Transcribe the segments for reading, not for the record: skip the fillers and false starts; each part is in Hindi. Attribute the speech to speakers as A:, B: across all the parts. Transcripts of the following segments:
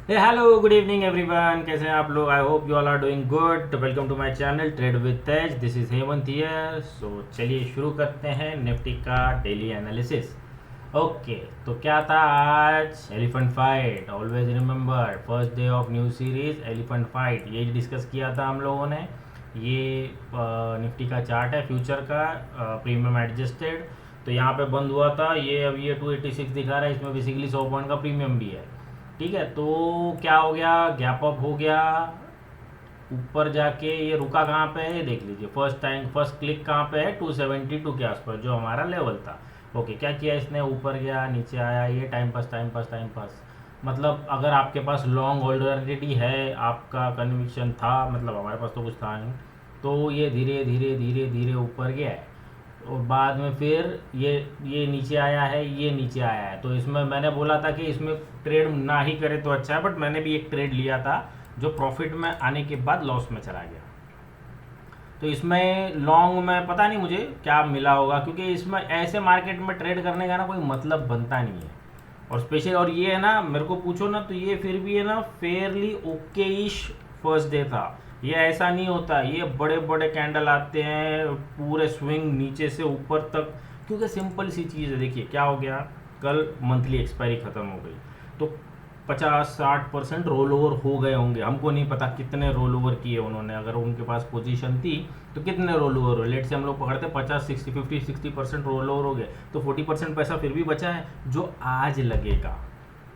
A: हेलो गुड इवनिंग एवरीवन, कैसे हैं आप लोग? I hope you all are doing good. Welcome to my channel trade with Tej. This is Hemant here. So चलिए शुरू करते हैं निफ्टी का डेली एनालिसिस। ओके, तो क्या था आज? Elephant fight. Always remember, first day of new series elephant fight, यही डिस्कस किया था हम लोगों ने। ये निफ्टी का चार्ट है फ्यूचर का, प्रीमियम एडजस्टेड। तो यहाँ पे बंद हुआ था ये, अभी ये 286 दिखा रहा है, इसमें बेसिकली 100 पॉइंट का प्रीमियम भी है। ठीक है, तो क्या हो गया, गैप अप हो गया। ऊपर जाके ये रुका कहाँ पे है, ये देख लीजिए। फर्स्ट क्लिक कहाँ पे है, 272 के आसपास, जो हमारा लेवल था। ओके, क्या किया इसने, ऊपर गया, नीचे आया, ये time pass time pass time pass. मतलब अगर आपके पास लॉन्ग ऑलरेडी है, आपका कन्विक्शन था, मतलब हमारे पास तो कुछ था नहीं, तो ये धीरे धीरे धीरे धीरे ऊपर गया है। और बाद में फिर ये नीचे आया है, ये नीचे आया है। तो इसमें मैंने बोला था कि इसमें ट्रेड ना ही करे तो अच्छा है, बट मैंने भी एक ट्रेड लिया था जो प्रॉफिट में आने के बाद लॉस में चला गया। तो इसमें लॉन्ग में पता नहीं मुझे क्या मिला होगा, क्योंकि इसमें ऐसे मार्केट में ट्रेड करने का ना कोई मतलब बनता नहीं है। और स्पेशल, और ये है ना, मेरे को पूछो ना, तो ये फिर भी है ना फेयरली ओके इश फर्स्ट डे था। ये ऐसा नहीं होता, ये बड़े बड़े कैंडल आते हैं, पूरे स्विंग नीचे से ऊपर तक। क्योंकि सिंपल सी चीज़ है, देखिए क्या हो गया, कल मंथली एक्सपायरी ख़त्म हो गई, तो 50-60% रोल ओवर हो गए होंगे। हमको नहीं पता कितने रोल ओवर किए उन्होंने, अगर उनके पास पोजीशन थी तो कितने रोल ओवर हुए। लेट से हम लोग पकड़ते 50-60 50-60% रोल ओवर हो गए, तो 40% पैसा फिर भी बचा है जो आज लगेगा।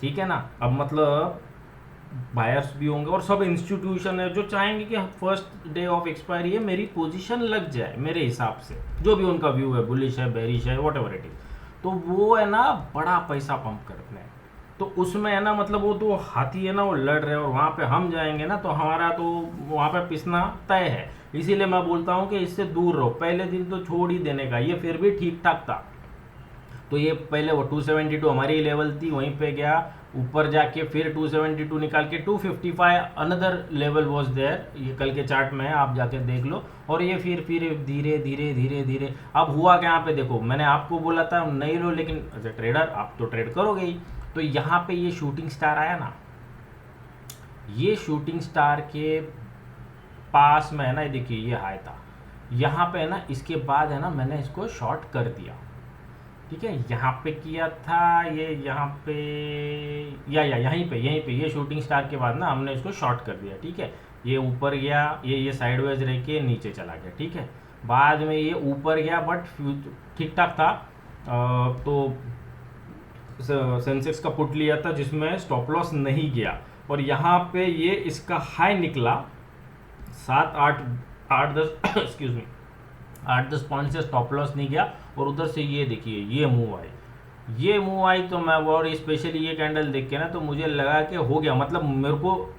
A: ठीक है ना। अब मतलब बायर्स भी होंगे और सब इंस्टीट्यूशन है जो चाहेंगे कि फर्स्ट डे ऑफ एक्सपायरी है, मेरी पोजीशन लग जाए मेरे हिसाब से, जो भी उनका व्यू है, बुलिश है, बेरिश है, वॉट एवर इट इज। तो वो है ना बड़ा पैसा पंप करते हैं। तो उसमें है ना, मतलब वो तो हाथी है ना, वो लड़ रहे हैं, और वहाँ पे हम जाएंगे ना तो हमारा तो वहाँ पे पिसना तय है। इसीलिए मैं बोलता हूँ कि इससे दूर रहो। पहले दिन तो छोड़ ही देने का, ये फिर भी ठीक ठाक था। तो ये पहले वो 272 हमारी लेवल थी, वहीं पे गया, ऊपर जाके फिर 272 निकाल के 255 अनदर लेवल वाज देयर। ये कल के चार्ट में है, आप जाके देख लो। और ये फिर धीरे धीरे धीरे धीरे अब हुआ क्या, यहाँ पे देखो, मैंने आपको बोला था नहीं लो, लेकिन एज ए ट्रेडर आप तो ट्रेड करोगे ही। तो यहाँ पे ये शूटिंग स्टार आया ना, ये शूटिंग स्टार के पास में है ना, देखिए ये हाई था यहाँ पे है ना, इसके बाद है ना मैंने इसको शॉर्ट कर दिया। ठीक है, यहाँ पे किया था ये, यहाँ पे या यहीं पे ये शूटिंग स्टार के बाद ना हमने इसको शॉर्ट कर दिया। ठीक है, ये ऊपर गया, ये साइडवेज रह के नीचे चला गया। ठीक है, बाद में ये ऊपर गया, बट ठीक ठाक था। तो सेंसेक्स का पुट लिया था जिसमें स्टॉप लॉस नहीं गया, और यहाँ पे ये इसका हाई निकला 7-8-10 एक्सक्यूज मी, 8-10 पॉइंट से स्टॉप लॉस नहीं गया। और उधर से ये देखिए ये मूव आई तो मैं, और स्पेशली ये कैंडल देख के ना, तो मुझे लगा कि हो गया। मतलब मेरे को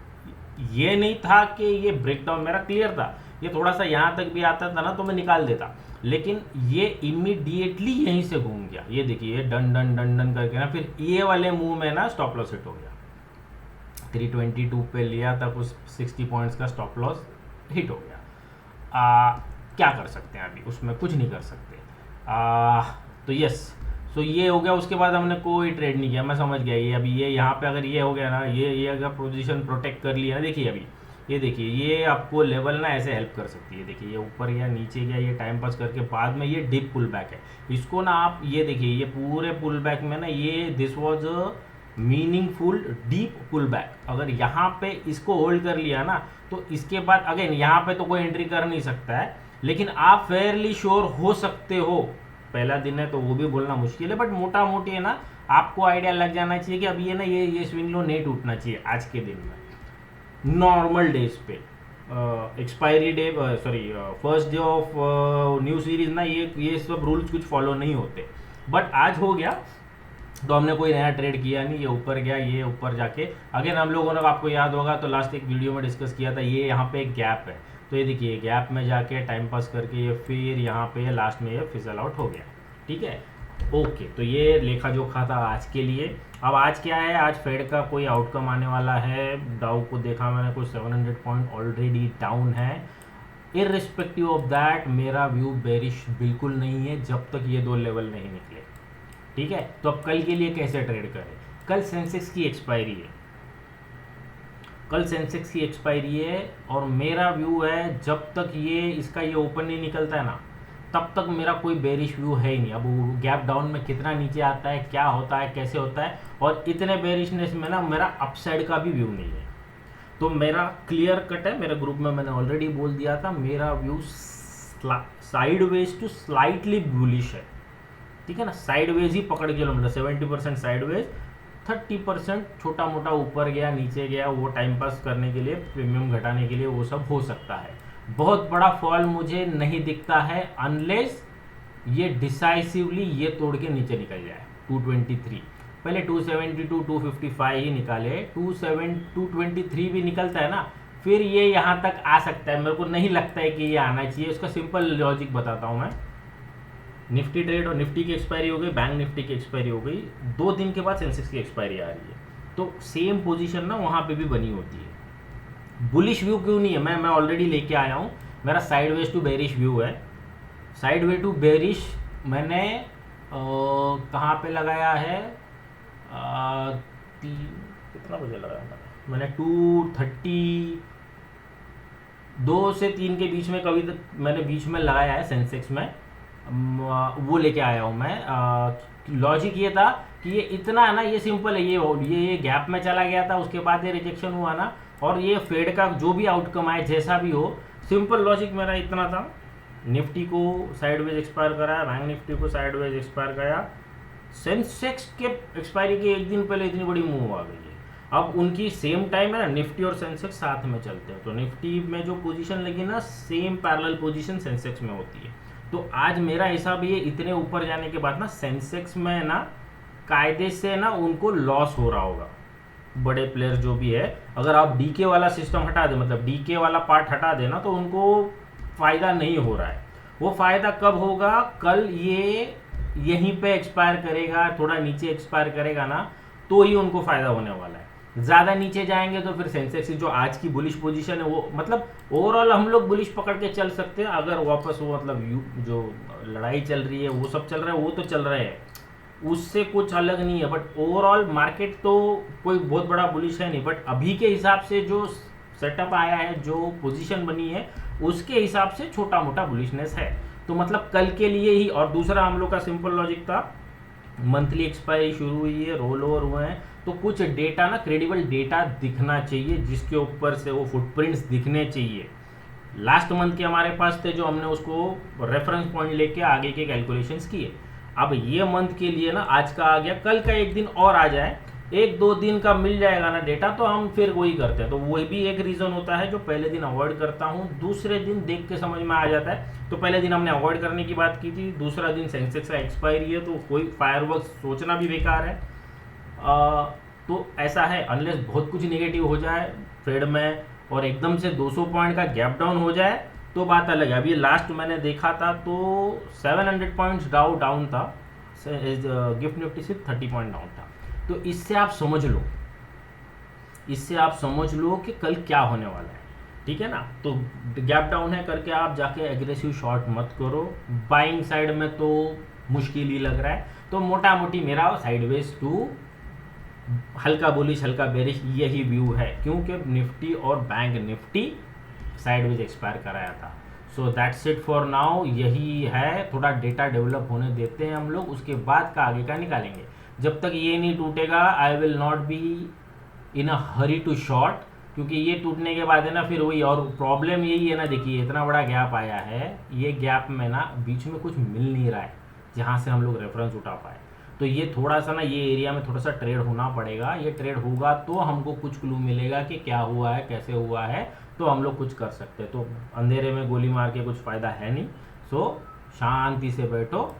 A: ये नहीं था कि ये ब्रेकडाउन मेरा क्लियर था, ये थोड़ा सा यहाँ तक भी आता था ना तो मैं निकाल देता, लेकिन ये इमीडिएटली यहीं से घूम गया। ये देखिए ये डन डन डन डन करके ना, फिर ये वाले मूव में ना स्टॉप लॉस हिट हो गया। 322 पे लिया था, कुछ 60 पॉइंट्स का स्टॉप लॉस हिट हो गया। क्या कर सकते हैं, अभी उसमें कुछ नहीं कर सकते। तो यस, सो ये हो गया। उसके बाद हमने कोई ट्रेड नहीं किया, मैं समझ गया। ये अभी ये यहाँ पे अगर ये हो गया ना, ये अगर पोजीशन प्रोटेक्ट कर लिया ना, देखिए अभी ये देखिए, ये आपको लेवल ना ऐसे हेल्प कर सकती है। देखिए ये ऊपर गया, नीचे गया, ये टाइम पास करके बाद में ये डीप पुल बैक है। इसको ना आप ये देखिए, ये पूरे पुल बैक में ना, ये this was meaningful deep pull back. अगर यहाँ पे इसको होल्ड कर लिया ना, तो इसके बाद अगेन यहाँ पे तो कोई एंट्री कर नहीं सकता है, लेकिन आप फेयरली श्योर हो सकते हो। पहला दिन है तो वो भी बोलना मुश्किल है, बट मोटा मोटी है ना, आपको आइडिया लग जाना चाहिए कि अभी है ना, ये स्विंग लो नहीं टूटना चाहिए आज के दिन में। नॉर्मल डेज पे expiry day, sorry first day of new series ना, ये सब रूल्स कुछ फॉलो नहीं होते। बट आज हो गया, तो हमने कोई नया ट्रेड किया नहीं। ये ऊपर गया, ये ऊपर जाके अगेन हम लोगों ने, आपको याद होगा तो लास्ट एक वीडियो में डिस्कस किया था, ये यहाँ पे एक गैप है। तो ये देखिए गैप में जाके टाइम पास करके ये फिर यहाँ पे लास्ट में ये फिजल आउट हो गया। ठीक है, ओके। तो ये लेखा जोखा था आज के लिए। अब आज क्या है, आज फेड का कोई आउटकम आने वाला है। डाउ को देखा मैंने, कुछ 700 पॉइंट ऑलरेडी डाउन है। इररिस्पेक्टिव ऑफ दैट मेरा व्यू बेरिश बिल्कुल नहीं है जब तक ये दो लेवल नहीं निकले। ठीक है, तो अब कल के लिए कैसे ट्रेड करें? कल सेंसेक्स की एक्सपायरी है, कल सेंसेक्स की एक्सपायरी है और मेरा व्यू है जब तक ये इसका ये ओपन नहीं निकलता है ना, तब तक मेरा कोई बेरिश व्यू है ही नहीं। अब वो गैप डाउन में कितना नीचे आता है, क्या होता है, कैसे होता है, और इतने बेरिशनेस में ना मेरा अपसाइड का भी व्यू नहीं है। तो मेरा क्लियर कट है, मेरे ग्रुप में मैंने ऑलरेडी बोल दिया था, मेरा view sideways to slightly bullish है। ठीक है ना, साइडवेज ही पकड़ के लो, मतलब 70% साइडवेज, 30% छोटा मोटा ऊपर गया नीचे गया, वो टाइम पास करने के लिए, प्रीमियम घटाने के लिए, वो सब हो सकता है। बहुत बड़ा फॉल मुझे नहीं दिखता है अनलेस ये डिसाइसिवली ये तोड़ के नीचे निकल जाए 223। पहले 272 255 ही निकाले, 223 भी निकलता है ना, फिर ये यहाँ तक आ सकता है। मेरे को नहीं लगता है कि ये आना चाहिए। उसका सिंपल लॉजिक बताता हूँ मैं। निफ्टी ट्रेड और निफ्टी की एक्सपायरी हो गई, बैंक निफ्टी की एक्सपायरी हो गई, 2 दिन के बाद सेंसेक्स की एक्सपायरी आ रही है, तो सेम पोजीशन ना वहाँ पे भी बनी होती है। बुलिश व्यू क्यों नहीं है, मैं ऑलरेडी लेके आया हूँ। मेरा साइडवेज टू बेरिश व्यू है। साइडवे टू बेरिश मैंने कहाँ पे लगाया है, कितना बजे लगाया मैंने 2 से 3 के बीच में, कभी तक मैंने बीच में लगाया है सेंसेक्स में, वो लेके आया हूँ मैं। लॉजिक ये था कि ये इतना है ना, ये सिंपल है, ये गैप में चला गया था, उसके बाद ये रिजेक्शन हुआ ना, और ये फेड का जो भी आउटकम आए जैसा भी हो, सिंपल लॉजिक मेरा इतना था। निफ्टी को साइडवेज एक्सपायर कराया, बैंक निफ्टी को साइडवेज एक्सपायर कराया, सेंसेक्स के एक्सपायरी के एक दिन पहले इतनी बड़ी मूव आ गई है। अब उनकी सेम टाइम है ना, निफ्टी और सेंसेक्स साथ में चलते हैं, तो निफ्टी में जो पोजीशन लगी ना, सेम पैरेलल पोजीशन सेंसेक्स में होती है। तो आज मेरा हिसाब ये इतने ऊपर जाने के बाद ना सेंसेक्स में ना कायदे से ना उनको लॉस हो रहा होगा, बड़े प्लेयर जो भी है। अगर आप डीके वाला सिस्टम हटा दे, मतलब डीके वाला पार्ट हटा देना, तो उनको फ़ायदा नहीं हो रहा है। वो फ़ायदा कब होगा, कल ये यहीं पे एक्सपायर करेगा, थोड़ा नीचे एक्सपायर करेगा ना, तो ही उनको फ़ायदा होने वाला है। ज़्यादा नीचे जाएंगे तो फिर सेंसेक्स की जो आज की बुलिश पोजीशन है, वो मतलब ओवरऑल हम लोग बुलिश पकड़ के चल सकते हैं। अगर वापस वो मतलब जो लड़ाई चल रही है, वो सब चल रहा है, वो तो चल रहे हैं, उससे कुछ अलग नहीं है। बट ओवरऑल मार्केट तो कोई बहुत बड़ा बुलिश है नहीं, बट अभी के हिसाब से जो सेटअप आया है, जो पोजीशन बनी है, उसके हिसाब से छोटा मोटा बुलिशनेस है। तो मतलब कल के लिए ही। और दूसरा हम लोग का सिंपल लॉजिक था, मंथली एक्सपायरी शुरू हुई है, रोल ओवर हुए हैं, तो कुछ डेटा ना, क्रेडिबल डेटा दिखना चाहिए, जिसके ऊपर से वो फुटप्रिंट्स दिखने चाहिए। लास्ट मंथ के हमारे पास थे, जो हमने उसको रेफरेंस पॉइंट लेके आगे के कैलकुलेशंस किए। अब ये मंथ के लिए ना आज का आ गया, कल का एक दिन और आ जाए, 1-2 दिन का मिल जाएगा ना डेटा, तो हम फिर वही करते हैं। तो वही भी एक रीज़न होता है जो पहले दिन अवॉइड करता हूँ, दूसरे दिन देख के समझ में आ जाता है। तो पहले दिन हमने अवॉइड करने की बात की थी, दूसरा दिन सेंसेक्स का एक्सपायरी है, तो कोई फायरवर्क्स सोचना भी बेकार है। तो ऐसा है, अनलेस बहुत कुछ नेगेटिव हो जाए ट्रेड में और एकदम से 200 पॉइंट का गैप डाउन हो जाए, तो बात अलग है। अभी लास्ट मैंने देखा था तो 700 पॉइंट्स डाउन था, गिफ्ट निफ्टी सिर्फ 30 पॉइंट डाउन था। तो इससे आप समझ लो कि कल क्या होने वाला है। ठीक है ना, तो गैप डाउन है करके आप जाके एग्रेसिव शॉर्ट मत करो। बाइंग साइड में तो मुश्किल ही लग रहा है। तो मोटा मोटी मेरा साइडवेज टू हल्का बुलिश हल्का बेरिश यही व्यू है, क्योंकि निफ्टी और बैंक निफ्टी साइडवेज एक्सपायर कराया था। So that's it for now, यही है। थोड़ा डेटा डेवलप होने देते हैं हम लोग, उसके बाद का आगे का निकालेंगे। जब तक ये नहीं टूटेगा, I will not be in a hurry to short, क्योंकि ये टूटने के बाद है ना फिर वही। और प्रॉब्लम यही है ना, देखिए इतना बड़ा गैप आया है, ये गैप में ना बीच में कुछ मिल नहीं रहा है जहाँ से हम लोग रेफरेंस उठा पाए। तो ये थोड़ा सा ना, ये एरिया में थोड़ा सा ट्रेड होना पड़ेगा। ये ट्रेड होगा तो हमको कुछ क्लू मिलेगा कि क्या हुआ है, कैसे हुआ है, तो हम लोग कुछ कर सकते हैं। तो अंधेरे में गोली मार के कुछ फ़ायदा है नहीं। सो शांति से बैठो।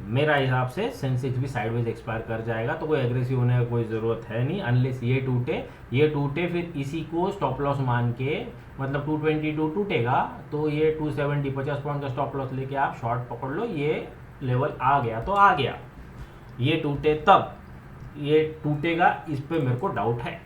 A: मेरा हिसाब से सेंसेक्स भी साइडवेज एक्सपायर कर जाएगा, तो कोई एग्रेसिव होने की कोई ज़रूरत है नहीं, अनलेस ये टूटे फिर इसी को स्टॉप लॉस मान के, मतलब 222 टूटेगा तो ये 270 50 पॉइंट का स्टॉप लॉस लेके आप शॉर्ट पकड़ लो। ये लेवल आ गया तो आ गया, ये टूटे तब, ये टूटेगा इस पे मेरे को डाउट है।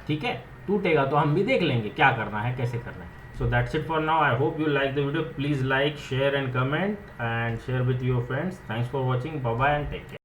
A: ठीक है, टूटेगा तो हम भी देख लेंगे क्या करना है, कैसे करना है। So that's it for now. I hope you like the video. Please like, share and comment and share with your friends. Thanks for watching. Bye bye and take care.